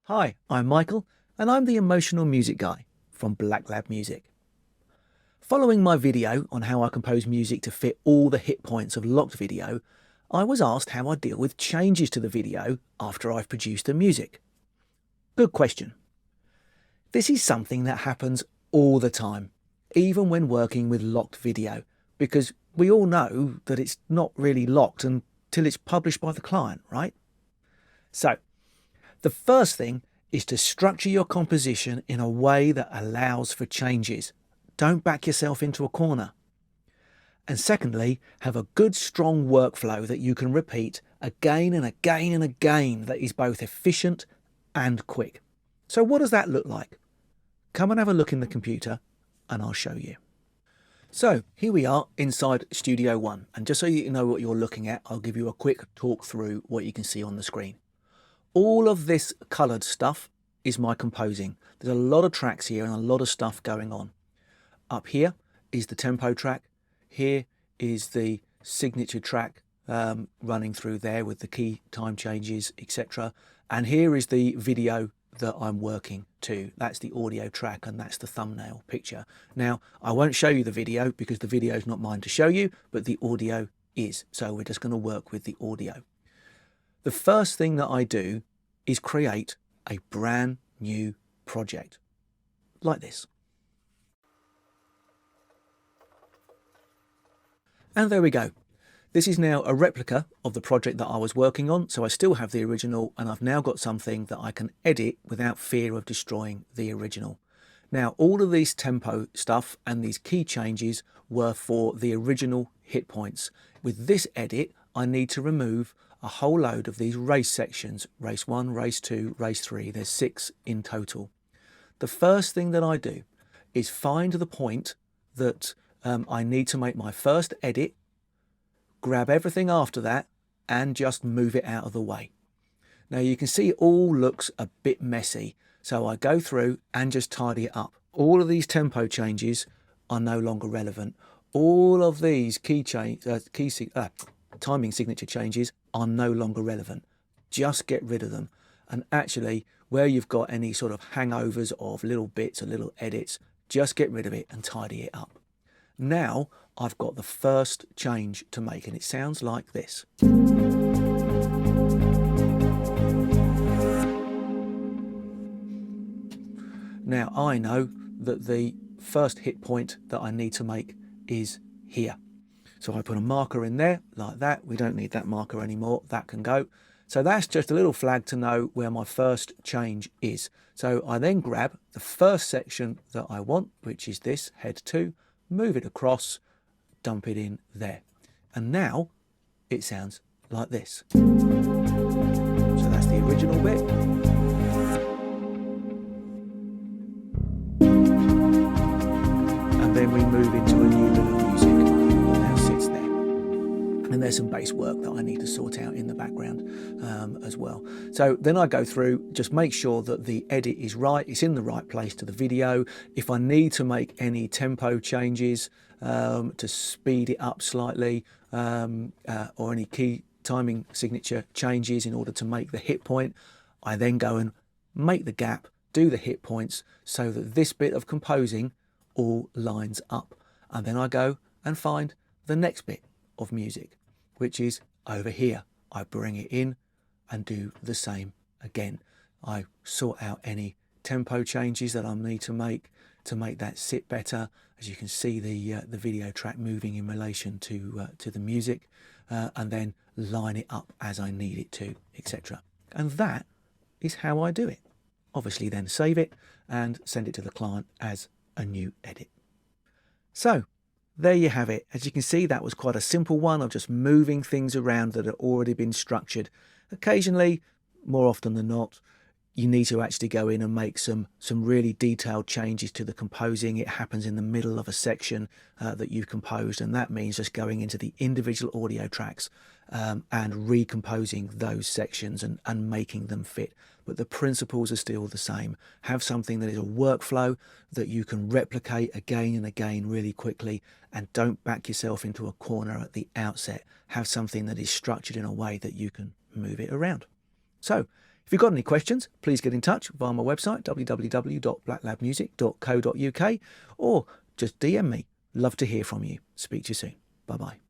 Hi, I'm Michael, and I'm the emotional music guy from Black Lab Music. Following my video on how I compose music to fit all the hit points of locked video, I was asked how I deal with changes to the video after I've produced the music. Good question. This is something that happens all the time, even when working with locked video, because we all know that it's not really locked until it's published by the client, right? So, the first thing is to structure your composition in a way that allows for changes. Don't back yourself into a corner. And secondly, have a good strong workflow that you can repeat again and again and again that is both efficient and quick. So what does that look like? Come and have a look in the computer and I'll show you. So here we are inside Studio One, and just so you know what you're looking at, I'll give you a quick talk through what you can see on the screen. All of this coloured stuff is my composing. There's a lot of tracks here and a lot of stuff going on. Up here is the tempo track. Here is the signature track running through there with the key time changes, etc. And here is the video that I'm working to. That's the audio track and that's the thumbnail picture. Now, I won't show you the video because the video is not mine to show you, but the audio is. So we're just going to work with the audio. The first thing that I do is create a brand new project like this. And there we go. This is now a replica of the project that I was working on, so I still have the original and I've now got something that I can edit without fear of destroying the original. Now, all of these tempo stuff and these key changes were for the original hit points. With this edit, I need to remove a whole load of these race sections, race 1, race 2, race 3, there's 6 in total. The first thing that I do is find the point that I need to make my first edit, grab everything after that and just move it out of the way. Now you can see it all looks a bit messy, so I go through and just tidy it up. All of these tempo changes are no longer relevant. All of these timing signature changes are no longer relevant. Just get rid of them. And actually, where you've got any sort of hangovers of little bits or little edits, just get rid of it and tidy it up. Now I've got the first change to make, and it sounds like this. Now I know that the first hit point that I need to make is here. So I put a marker in there like that. We don't need that marker anymore. That can go. So that's just a little flag to know where my first change is. So I then grab the first section that I want, which is this, head 2, move it across, dump it in there. And now it sounds like this. So that's the original bit. And then we move into a new bit of music that now sits there. And there's some bass work that I need to sort out in the background as well. So then I go through, just make sure that the edit is right, it's in the right place to the video. If I need to make any tempo changes to speed it up slightly, or any key timing signature changes in order to make the hit point, I then go and make the gap, do the hit points so that this bit of composing all lines up. And then I go and find the next bit of music, which is over here. I bring it in and do the same again. I sort out any tempo changes that I need to make that sit better. As you can see, the video track moving in relation to the music, and then line it up as I need it to, etc. And that is how I do it. Obviously then save it and send it to the client as a new edit. So there you have it. As you can see, that was quite a simple one of just moving things around that had already been structured. Occasionally, more often than not, you need to actually go in and make some really detailed changes to the composing. It happens in the middle of a section that you've composed, and that means just going into the individual audio tracks and recomposing those sections and making them fit. But the principles are still the same. Have something that is a workflow that you can replicate again and again really quickly, and don't back yourself into a corner at the outset. Have something that is structured in a way that you can move it around. So If you've got any questions, please get in touch via my website, www.blacklabmusic.co.uk, or just DM me. Love to hear from you. Speak to you soon. Bye-bye.